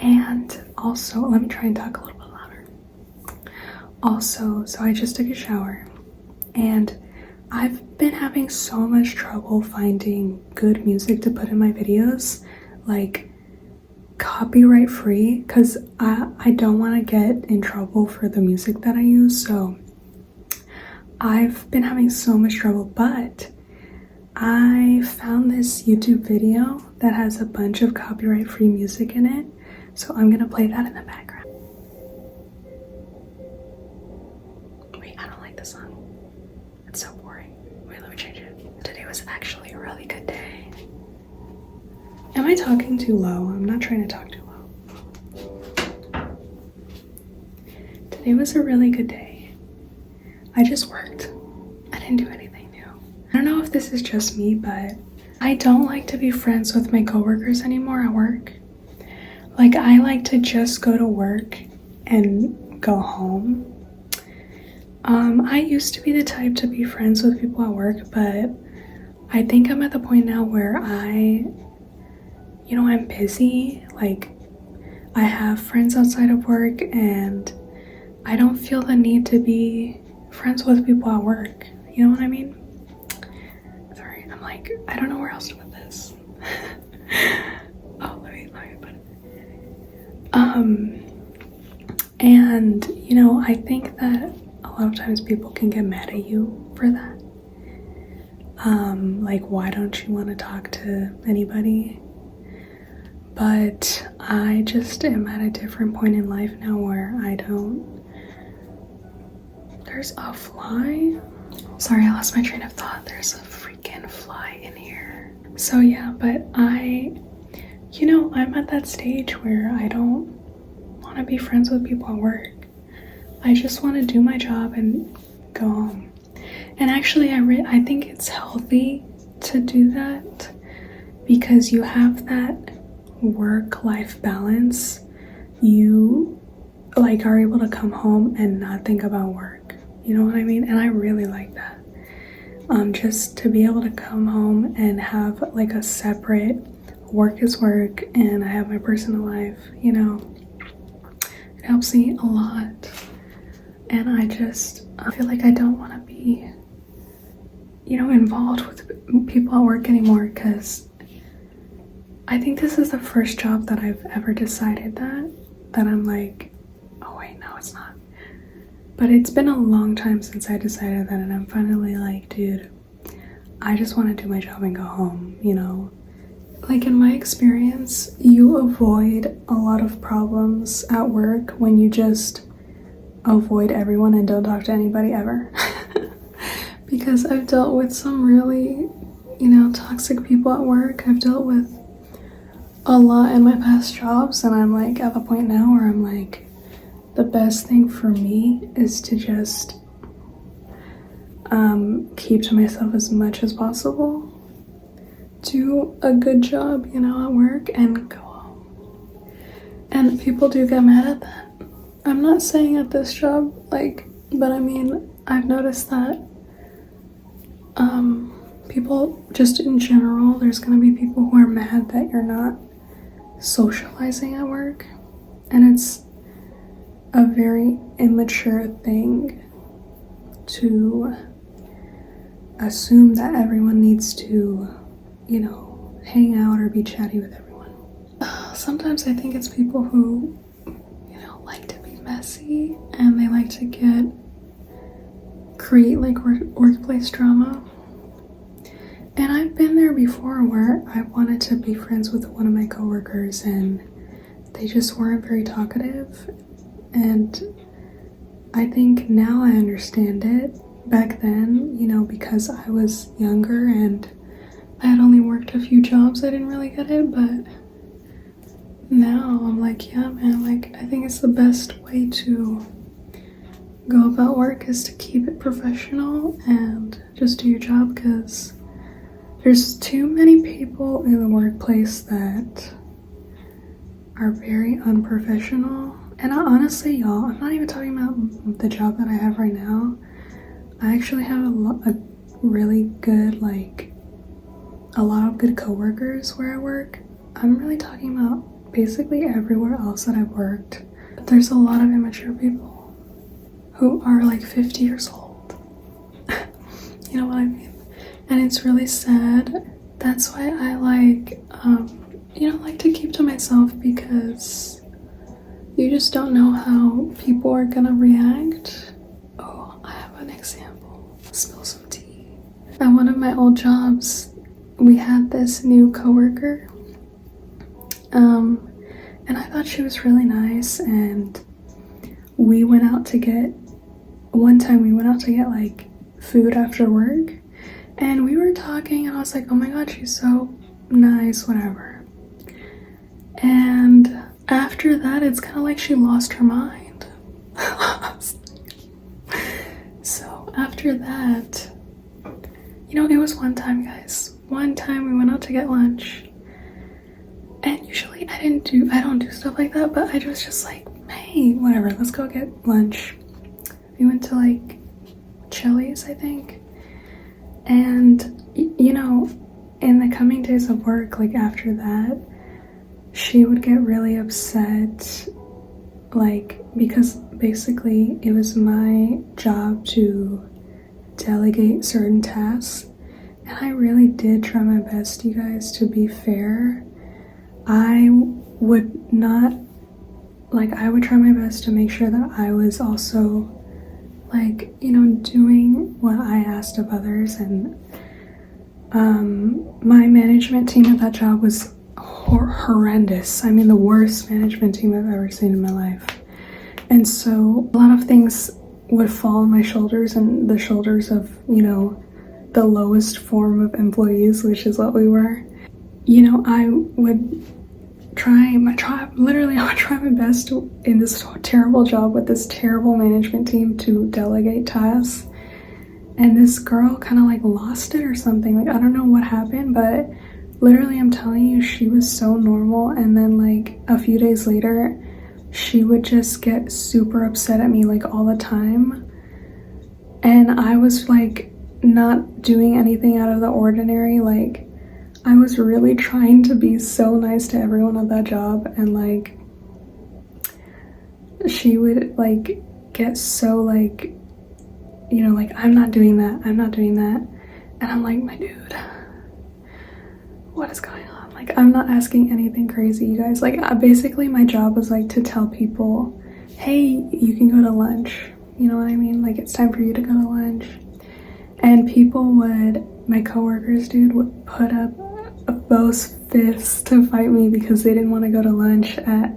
And also, let me try and talk a little bit louder. Also, so I just took a shower and I've been having so much trouble finding good music to put in my videos, like copyright free, because I don't want to get in trouble for the music that I use. So I've been having so much trouble, but I found this YouTube video that has a bunch of copyright free music in it, so I'm gonna play that in the background. Wait, I don't like the song. It's so boring. Wait, let me change it. Today was actually a really good day. Am I talking too low? I'm not trying to talk too low. Today was a really good day. I just worked. I didn't do anything new. I don't know if this is just me, but I don't like to be friends with my coworkers anymore at work. Like, I like to just go to work and go home. I used to be the type to be friends with people at work, but I think I'm at the point now where I'm busy. Like, I have friends outside of work and I don't feel the need to be friends with people at work. You know what I mean? Sorry, I'm like, I don't know where else to put this. Oh, let me put it. And I think that a lot of times people can get mad at you for that. Like, why don't you want to talk to anybody? But I just am at a different point in life now where I don't. There's a fly? Sorry, I lost my train of thought. There's a freaking fly in here. So yeah, but I'm at that stage where I don't want to be friends with people at work. I just want to do my job and go home. And actually, I think it's healthy to do that because you have that work-life balance. You are able to come home and not think about work. You know what I mean? And I really like that. Just to be able to come home and have like a separate work is work and I have my personal life, it helps me a lot. And I feel like I don't want to be, involved with people at work anymore, because I think this is the first job that I've ever decided that I'm like, oh wait, no, it's not. But it's been a long time since I decided that, and I'm finally like, dude, I just want to do my job and go home, Like, in my experience, you avoid a lot of problems at work when you just avoid everyone and don't talk to anybody ever. Because I've dealt with some really, toxic people at work. I've dealt with a lot in my past jobs, and I'm like at the point now where I'm like, the best thing for me is to just keep to myself as much as possible, do a good job, at work, and go home. And people do get mad at that. I'm not saying at this job, but I mean, I've noticed that people just in general, there's gonna be people who are mad that you're not socializing at work, and it's a very immature thing to assume that everyone needs to, hang out or be chatty with everyone. Sometimes I think it's people who, like to be messy and they like to create workplace drama. And I've been there before where I wanted to be friends with one of my coworkers and they just weren't very talkative. And I think now I understand it. Back then, because I was younger and I had only worked a few jobs, I didn't really get it, but now I'm like, yeah, man, I think it's the best way to go about work is to keep it professional and just do your job, because there's too many people in the workplace that are very unprofessional. And honestly, y'all, I'm not even talking about the job that I have right now. I actually have a really good, a lot of good coworkers where I work. I'm really talking about basically everywhere else that I've worked, there's a lot of immature people who are like 50 years old. You know what I mean? And it's really sad. That's why I like, like to keep to myself, because you just don't know how people are gonna react. Oh, I have an example. Spill some tea. At one of my old jobs, we had this new coworker, and I thought she was really nice, and one time we went out to get like food after work, and we were talking, and I was like, oh my god, she's so nice, whatever. And after that, it's kind of like she lost her mind. So after that, it was one time, guys. One time we went out to get lunch. And usually I don't do stuff like that, but I was just like, hey, whatever, let's go get lunch. We went to like Chili's, I think. And, in the coming days of work, like after that, she would get really upset, like, because basically it was my job to delegate certain tasks. And I really did try my best, you guys, to be fair. I would try my best to make sure that I was also, like, doing what I asked of others. And my management team at that job was horrendous. I mean, the worst management team I've ever seen in my life. And so a lot of things would fall on my shoulders and the shoulders of, the lowest form of employees, which is what we were. I would try my best in this terrible job with this terrible management team to delegate tasks. And this girl kind of like lost it or something. Like, I don't know what happened, but literally, I'm telling you, she was so normal. And then like a few days later, she would just get super upset at me like all the time. And I was like not doing anything out of the ordinary. Like, I was really trying to be so nice to everyone at that job, and like she would like get so like, like, I'm not doing that. And I'm like, my dude, what is going on? Like, I'm not asking anything crazy, you guys. Like, basically my job was like to tell people, hey, you can go to lunch. You know what I mean? Like, it's time for you to go to lunch. And my coworkers, dude, would put up both fists to fight me because they didn't want to go to lunch at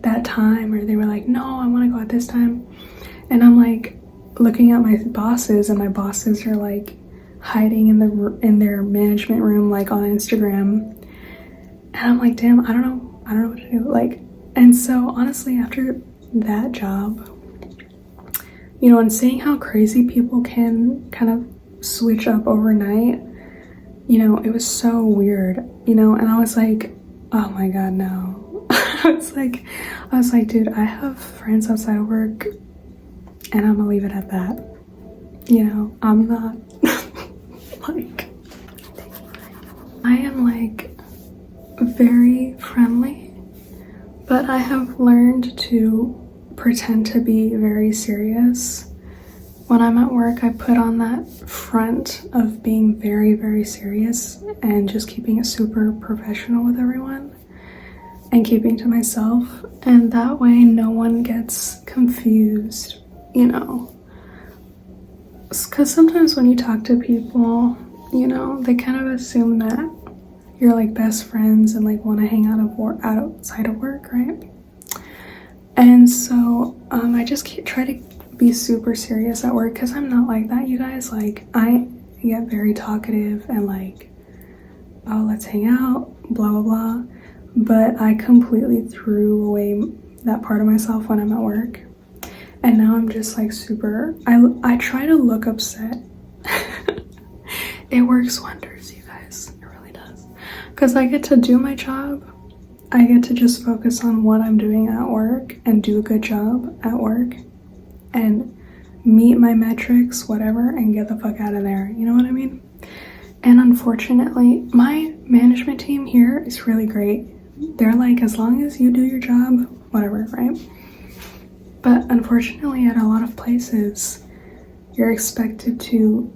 that time, or they were like, no, I want to go at this time. And I'm like looking at my bosses, and my bosses are like hiding in their management room, like on Instagram. And I'm like, damn, I don't know what to do. Like, and so honestly, after that job, and seeing how crazy people can kind of switch up overnight, it was so weird, and I was like, oh my god, no. I was like, dude, I have friends outside of work, and I'm gonna leave it at that. I'm not like, I am like very friendly, but I have learned to pretend to be very serious. When I'm at work, I put on that front of being very, very serious and just keeping it super professional with everyone and keeping to myself. And that way no one gets confused, Because sometimes when you talk to people, they kind of assume that you're like best friends and like want to hang out outside of work, right? And so I just try to be super serious at work, because I'm not like that, you guys. Like, I get very talkative and like, oh, let's hang out, blah blah blah, but I completely threw away that part of myself when I'm at work. And now I'm just like super, I try to look upset. It works wonders, you guys. It really does, because I get to do my job. I get to just focus on what I'm doing at work and do a good job at work and meet my metrics, whatever, and get the fuck out of there. You know what I mean? And unfortunately, my management team here is really great. they're like, as long as you do your job, whatever, right? But unfortunately, at a lot of places, you're expected to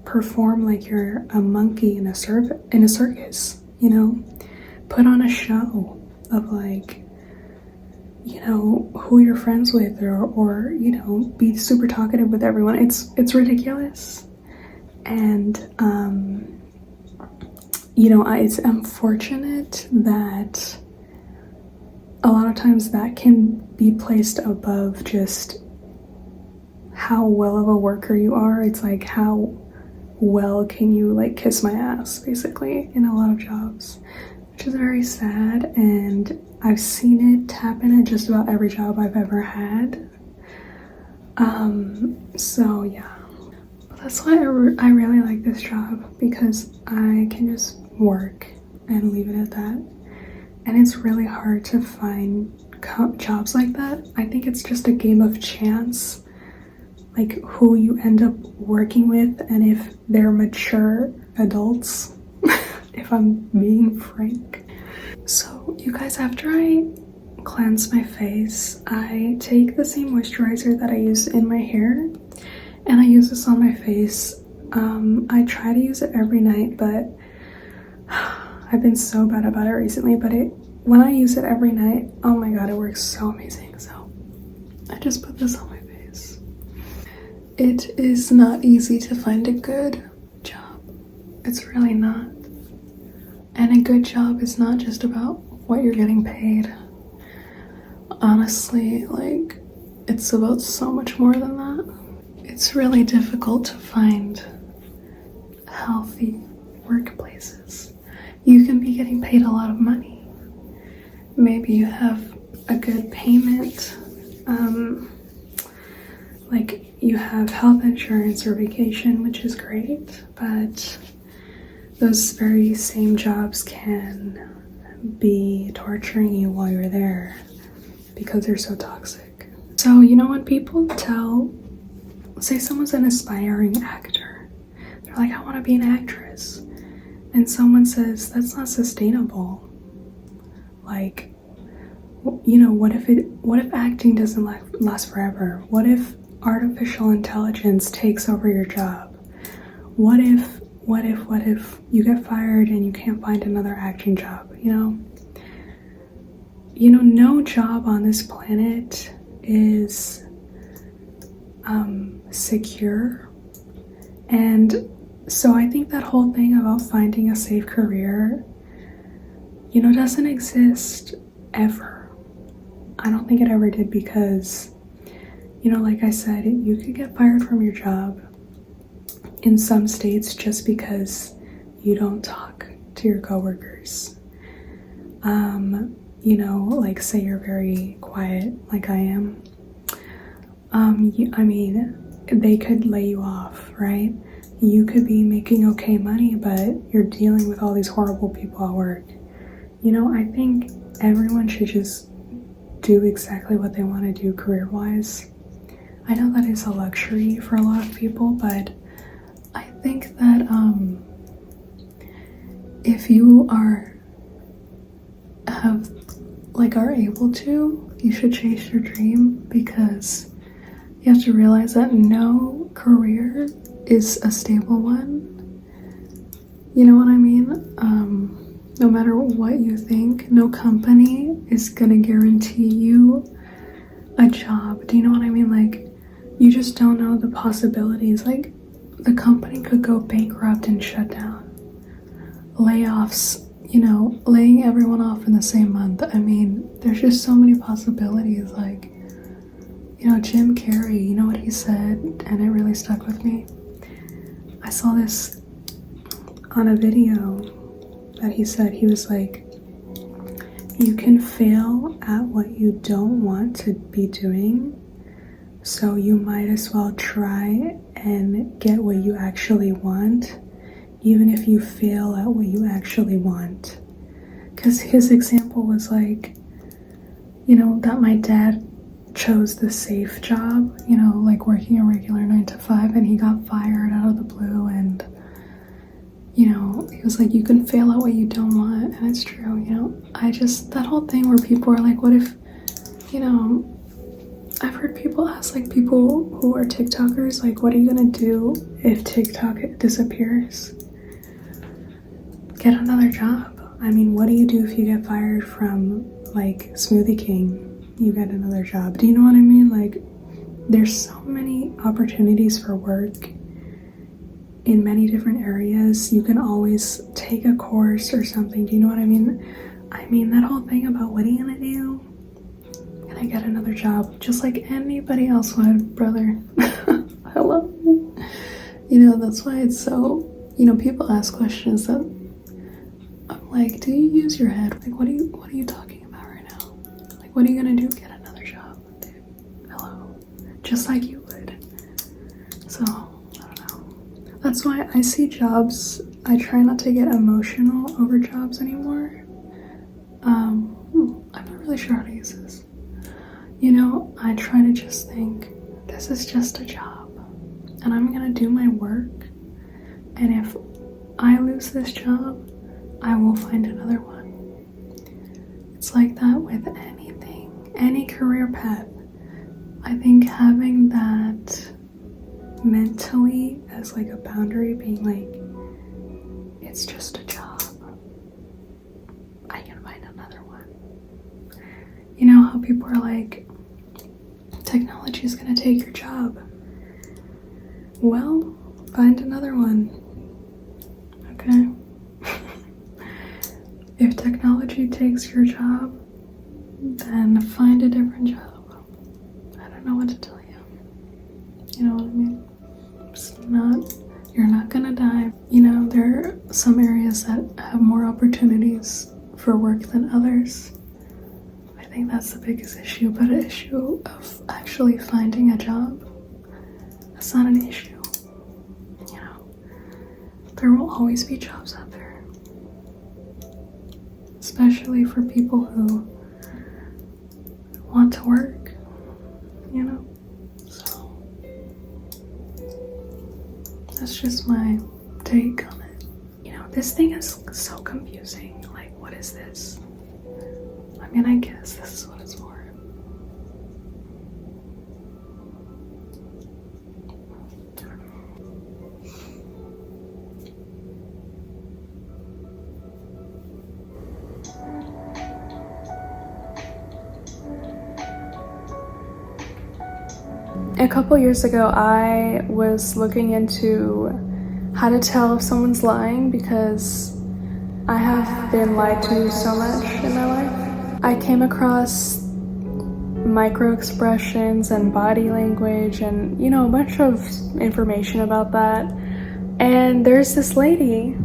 perform like you're a monkey in a circus, you know? Put on a show of like, you know, who you're friends with, or you know, be super talkative with everyone. It's ridiculous. And you know, it's unfortunate that a lot of times that can be placed above just how well of a worker you are. It's like, how well can you like kiss my ass, basically, in a lot of jobs, which is very sad. And I've seen it happen at just about every job I've ever had. So yeah, but that's why I really like this job, because I can just work and leave it at that. And it's really hard to find jobs like that. I think it's just a game of chance, like who you end up working with, and if they're mature adults, if I'm being frank. So you guys, after I cleanse my face, I take the same moisturizer that I use in my hair, and I use this on my face. I try to use it every night, but I've been so bad about it recently. But when I use it every night, oh my god, it works so amazing. So I just put this on my face. It is not easy to find a good job. It's really not. And a good job is not just about what you're getting paid. Honestly, like, it's about so much more than that. It's really difficult to find healthy workplaces. You can be getting paid a lot of money. Maybe you have a good payment, like you have health insurance or vacation, which is great, but those very same jobs can be torturing you while you're there because they're so toxic. So, you know, when people say someone's an aspiring actor, they're like, I want to be an actress. And someone says, that's not sustainable. Like, you know, what if acting doesn't last forever? What if artificial intelligence takes over your job? What if you get fired and you can't find another acting job, you know? You know, no job on this planet is secure. And so I think that whole thing about finding a safe career, you know, doesn't exist ever. I don't think it ever did, because, you know, like I said, you could get fired from your job in some states just because you don't talk to your coworkers. You know, like say you're very quiet, like I am. I mean, they could lay you off, right? You could be making okay money, but you're dealing with all these horrible people at work. You know, I think everyone should just do exactly what they want to do career-wise. I know that is a luxury for a lot of people, but I think that if you are able to, you should chase your dream, because you have to realize that no career is a stable one. You know what I mean? No matter what you think, no company is gonna guarantee you a job. Do you know what I mean? Like, you just don't know the possibilities. Like, the company could go bankrupt and shut down. Layoffs, you know, laying everyone off in the same month. I mean, there's just so many possibilities. Like, you know, Jim Carrey, you know what he said, and it really stuck with me. I saw this on a video that he said. He was like, you can fail at what you don't want to be doing, so you might as well try and get what you actually want, even if you fail at what you actually want. Because his example was like, you know, that my dad chose the safe job, you know, like working a regular 9 to 5, and he got fired out of the blue. And, you know, he was like, you can fail at what you don't want, and it's true, you know. That whole thing where people are like, what if, you know, I've heard people ask, like, people who are TikTokers, like, what are you gonna do if TikTok disappears? Get another job. I mean, what do you do if you get fired from, like, Smoothie King? You get another job. Do you know what I mean? Like, there's so many opportunities for work in many different areas. You can always take a course or something. Do you know what I mean? I mean, that whole thing about what are you gonna do? Can I get another job? Just like anybody else would, brother. Hello. You know, that's why it's so, you know, people ask questions that I'm like, do you use your head? Like, what are you talking about right now? Like, what are you gonna do? Get another job, dude. Hello. Just like you would. So, I don't know. That's why I see jobs, I try not to get emotional over jobs anymore. I'm not really sure how to use this. You know, I try to just think, this is just a job, and I'm gonna do my work, and if I lose this job, I will find another one. It's like that with anything, any career path. I think having that mentally as like a boundary, being like, it's just a job, I can find another one. You know how people are like, technology is gonna take your job. Well, find another one. Okay? If technology takes your job, then find a different job. I don't know what to tell you. You know what I mean? You're not gonna die. You know, there are some areas that have more opportunities for work than others. I think that's the biggest issue, but an issue of actually finding a job, that's not an issue. You know, there will always be jobs out there, especially for people who want to work, you know. So that's just my take on it. You know, this thing is so confusing. Like, what is this? I mean, I guess this is what it's for. A couple years ago, I was looking into how to tell if someone's lying because I have been lied to so much in my life. I came across micro expressions and body language and, you know, a bunch of information about that. And there's this lady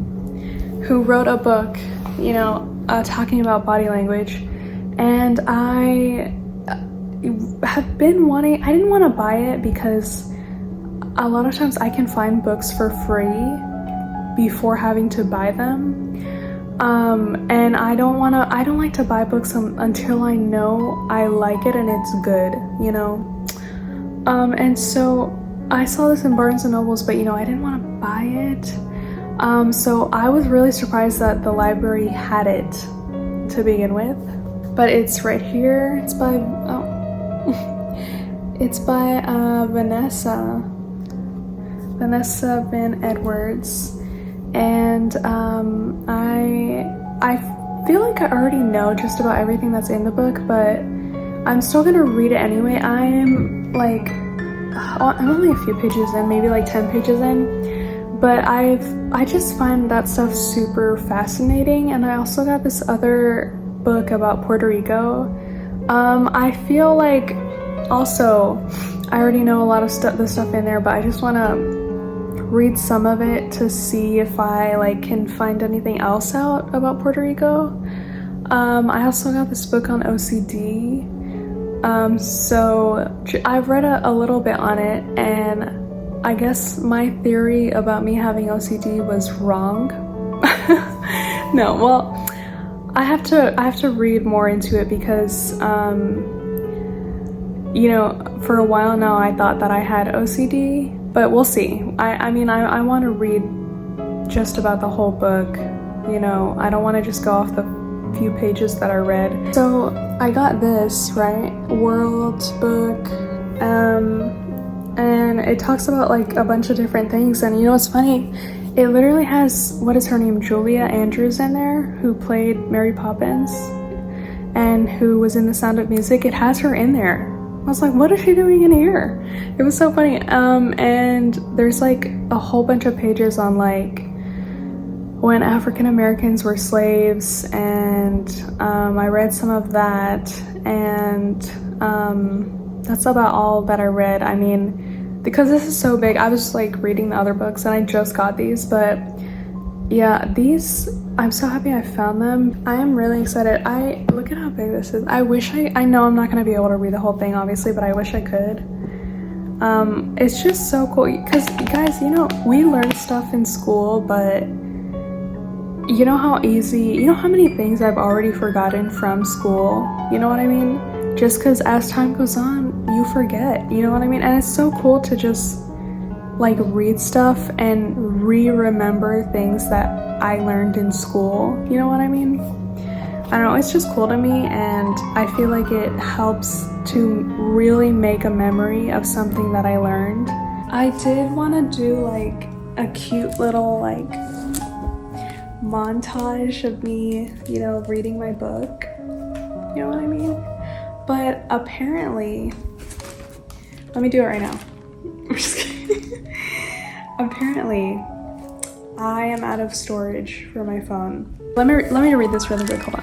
who wrote a book, you know, talking about body language. And I have been wanting, I didn't want to buy it because a lot of times I can find books for free before having to buy them. And I don't like to buy books until I know I like it and it's good, you know? And so I saw this in Barnes & Nobles, but you know, I didn't want to buy it. So I was really surprised that the library had it to begin with, but it's right here. It's by, it's by Vanessa Van Edwards. And I feel like I already know just about everything that's in the book, but I'm still gonna read it anyway. I'm only a few pages in, maybe like 10 pages in, but I just find that stuff super fascinating. And I also got this other book about Puerto Rico. I feel like also I already know a lot of the stuff in there, but I just want to read some of it to see if I can find anything else out about Puerto Rico. I also got this book on OCD. So I've read a little bit on it, and I guess my theory about me having OCD was wrong. No, well, I have to read more into it because you know, for a while now I thought that I had OCD, but we'll see. I mean, I want to read just about the whole book. You know, I don't want to just go off the few pages that I read. So I got this, right? World book, and it talks about like a bunch of different things. And you know what's funny? It literally has, what is her name? Julia Andrews in there, who played Mary Poppins and who was in The Sound of Music. It has her in there. I was like, what is she doing in here? It was so funny. And there's like a whole bunch of pages on like when African Americans were slaves, and I read some of that, and that's about all that I read. I mean, because this is so big, I was like reading the other books and I just got these, but yeah, these, I'm so happy I found them. I am really excited. Look at how big this is. I wish I know I'm not gonna be able to read the whole thing, obviously, but I wish I could. It's just so cool, because guys, you know, we learn stuff in school, but you know how many things I've already forgotten from school? You know what I mean? Just because as time goes on, you forget, you know what I mean? And it's so cool to just like read stuff and remember things that I learned in school, you know what I mean? I don't know, it's just cool to me, and I feel like it helps to really make a memory of something that I learned. I did want to do like a cute little like montage of me, you know, reading my book, you know what I mean? But apparently, let me do it right now. I'm just kidding. Apparently, I am out of storage for my phone. Let me read this really quick, hold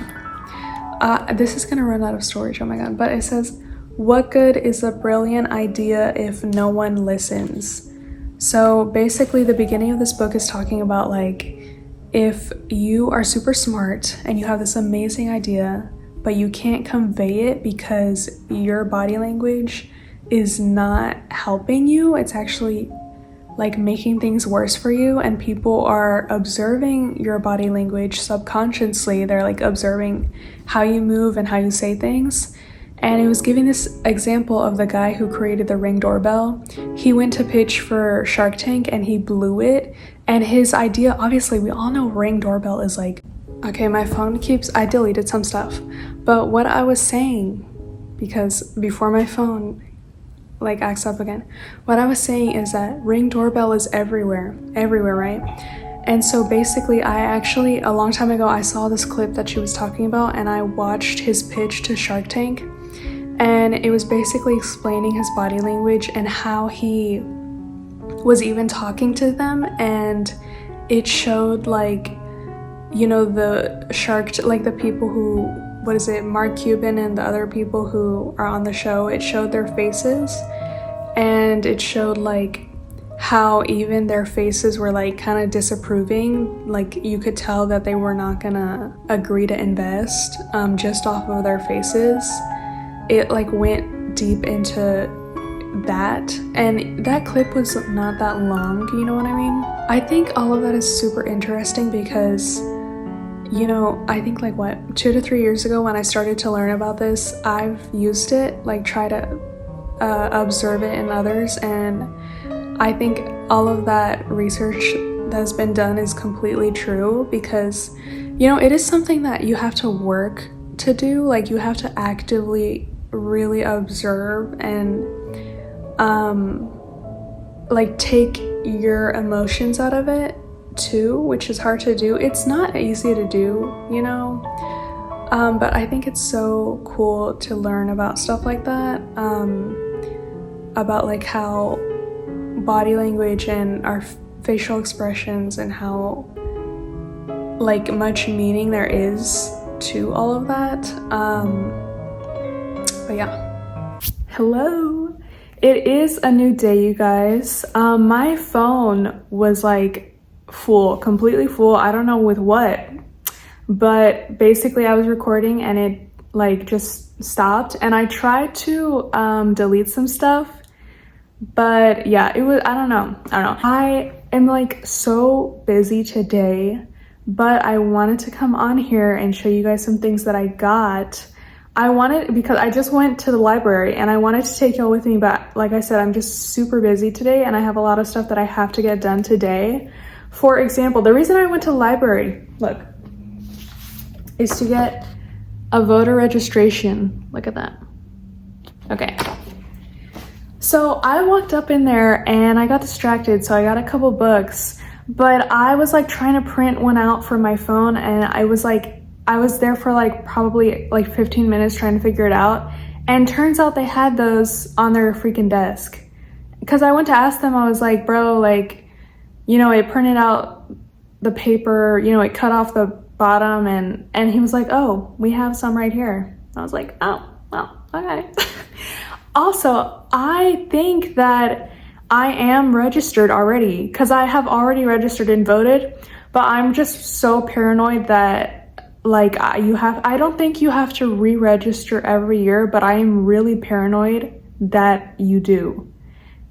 on. This is gonna run out of storage, oh my god. But it says, what good is a brilliant idea if no one listens? So basically the beginning of this book is talking about like, if you are super smart and you have this amazing idea, but you can't convey it because your body language is not helping you, it's actually like making things worse for you, and people are observing your body language subconsciously. They're like observing how you move and how you say things. And it was giving this example of the guy who created the Ring doorbell. He went to pitch for Shark Tank and he blew it. And his idea, obviously we all know Ring doorbell is like, okay, my phone I deleted some stuff. But what I was saying, because before my phone like acts up again, what I was saying is that Ring doorbell is everywhere, right? And so basically a long time ago, I saw this clip that she was talking about, and I watched his pitch to Shark Tank. And it was basically explaining his body language and how he was even talking to them, and it showed like, you know, the like the people who, what is it, Mark Cuban and the other people who are on the show, it showed their faces, and it showed like how even their faces were like kind of disapproving. Like you could tell that they were not gonna agree to invest just off of their faces. It like went deep into that, and that clip was not that long, you know what I mean? I think all of that is super interesting because, you know, I think like 2 to 3 years ago when I started to learn about this, I've used it, like try to observe it in others, and I think all of that research that's been done is completely true, because, you know, it is something that you have to work to do. Like you have to actively really observe and like take your emotions out of it too, which is hard to do. It's not easy to do, you know, but I think it's so cool to learn about stuff like that, about like how body language and our facial expressions and how like much meaning there is to all of that. But yeah, hello, it is a new day, you guys. My phone was like completely full. I don't know with what, but basically I was recording and it like just stopped, and I tried to delete some stuff, but yeah, it was, I don't know. I am like so busy today, but I wanted to come on here and show you guys some things that I got. Because I just went to the library and I wanted to take y'all with me, but like I said, I'm just super busy today and I have a lot of stuff that I have to get done today. For example, the reason I went to the library, look, is to get a voter registration. Look at that. Okay. So I walked up in there and I got distracted, so I got a couple books, but I was like trying to print one out from my phone, and I was there for like probably like 15 minutes trying to figure it out, and turns out they had those on their freaking desk. Because I went to ask them, I was like, bro, like, you know, it printed out the paper, you know, it cut off the bottom, and he was like, oh, we have some right here. I was like, oh, well, okay. Also, I think that I am registered already, because I have already registered and voted, but I'm just so paranoid that like I don't think you have to re-register every year, but I am really paranoid that you do,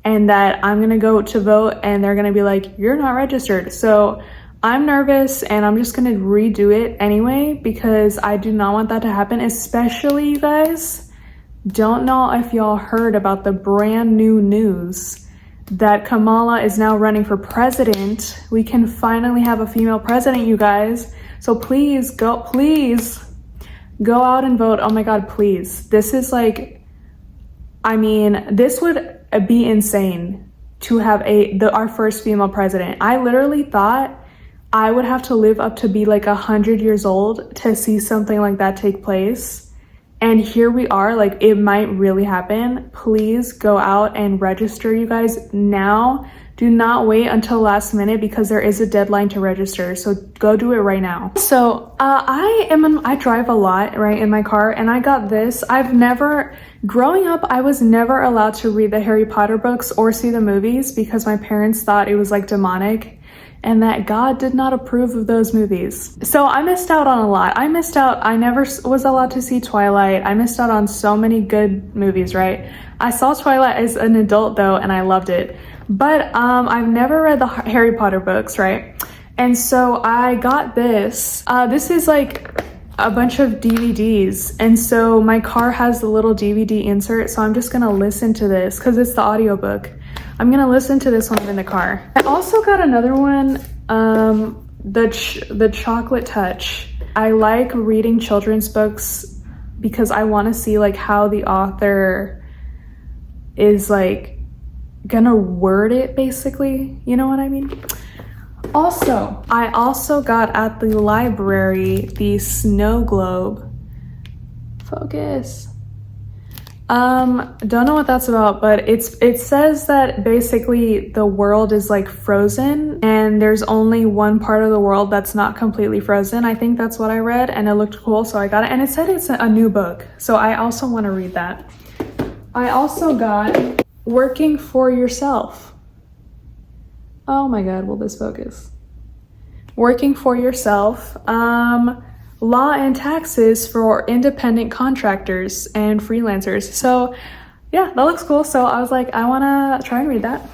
and that I'm gonna go to vote and they're gonna be like, you're not registered. So I'm nervous, and I'm just gonna redo it anyway, because I do not want that to happen. Especially, you guys, don't know if y'all heard about the brand new news that Kamala is now running for president. We can finally have a female president, you guys. So please go out and vote. Oh my God, please. This is like, I mean, this would be insane to have our first female president. I literally thought I would have to live up to be like 100 years old to see something like that take place. And here we are, like, it might really happen. Please go out and register, you guys, now. Do not wait until last minute, because there is a deadline to register. So go do it right now. So I drive a lot, right, in my car, and I got this. Growing up, I was never allowed to read the Harry Potter books or see the movies, because my parents thought it was like demonic, and that God did not approve of those movies. So I missed out on a lot. I never was allowed to see Twilight. I missed out on so many good movies, right? I saw Twilight as an adult though, and I loved it. But I've never read the Harry Potter books, right? And so I got this. This is like a bunch of DVDs. And so my car has the little DVD insert. So I'm just gonna listen to this because it's the audiobook. I'm gonna listen to this when I'm in the car. I also got another one, the Chocolate Touch. I like reading children's books because I want to see like how the author is like gonna word it, basically. You know what I mean? Also, I also got at the library the snow globe. Focus. Don't know what that's about, but it says that basically the world is like frozen and there's only one part of the world that's not completely frozen. I think that's what I read, and it looked cool, so I got it. And it said it's a new book, so I also want to read that. I also got Working for Yourself. Oh my God, will this focus? Working for Yourself. Law and taxes for independent contractors and freelancers. So yeah, that looks cool. So I was like, I want to try and read that.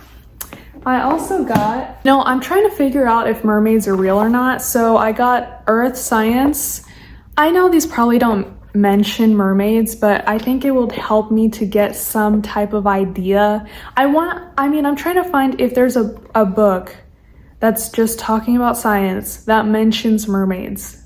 I also got, I'm trying to figure out if mermaids are real or not. So I got Earth Science. I know these probably don't mention mermaids, but I think it will help me to get some type of idea. I'm trying to find if there's a book that's just talking about science that mentions mermaids.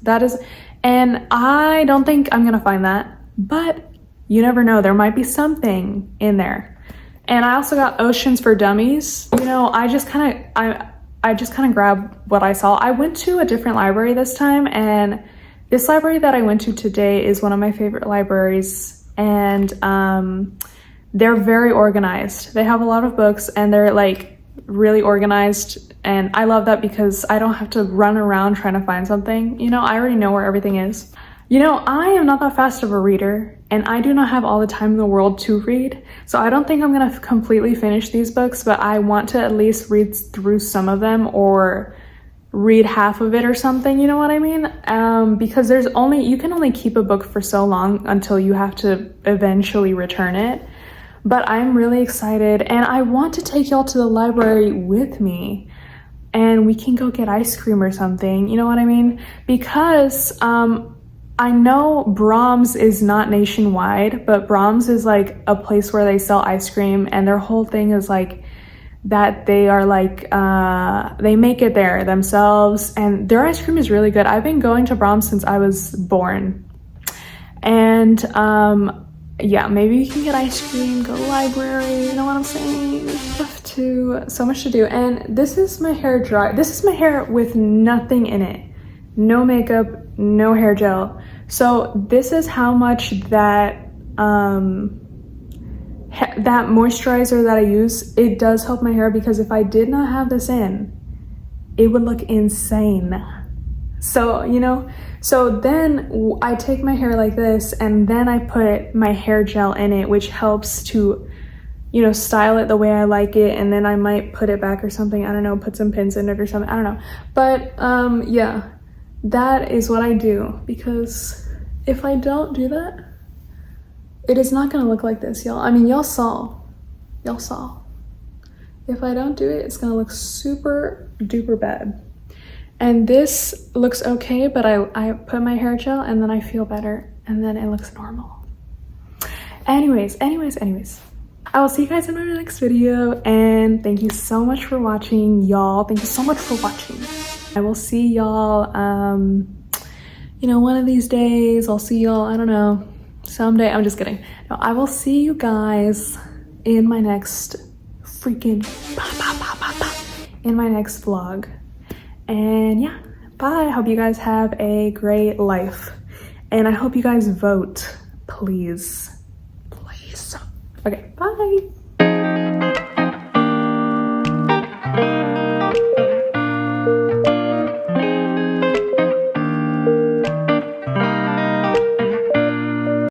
And I don't think I'm gonna find that, but you never know, there might be something in there. And I also got Oceans for Dummies. I just kind of grabbed what I saw. I went to a different library this time, and this library that I went to today is one of my favorite libraries, and they're very organized. They have a lot of books, and they're like really organized, and I love that because I don't have to run around trying to find something. I already know where everything is. I am not that fast of a reader, and I do not have all the time in the world to read, so I don't think I'm gonna completely finish these books, but I want to at least read through some of them or read half of it or something, you know what I mean? Because you can only keep a book for so long until you have to eventually return it. But I'm really excited, and I want to take y'all to the library with me, and we can go get ice cream or something, you know what I mean? Because I know Brahms is not nationwide, but Brahms is like a place where they sell ice cream, and their whole thing is like that they are like, they make it there themselves, and their ice cream is really good. I've been going to Brahms since I was born. And yeah, maybe you can get ice cream, go to the library, you know what I'm saying? So much to do. And this is my hair dry. This is my hair with nothing in it. No makeup, no hair gel. So this is how much that that moisturizer that I use, it does help my hair, because if I did not have this in, it would look insane. So, you know, so then I take my hair like this, and then I put my hair gel in it, which helps to, you know, style it the way I like it. And then I might put it back or something. I don't know, put some pins in it or something. I don't know. But yeah, that is what I do, because if I don't do that, it is not gonna look like this, y'all. I mean, y'all saw. If I don't do it, it's gonna look super duper bad. And this looks okay, but I put my hair gel and then I feel better, and then it looks normal. Anyways, I will see you guys in my next video, and thank you so much for watching, y'all. Thank you so much for watching. I will see y'all, you know, one of these days. I'll see y'all, I don't know, someday. I'm just kidding. No, I will see you guys in my next in my next vlog. And yeah, bye. I hope you guys have a great life, and I hope you guys vote, please. Okay, bye.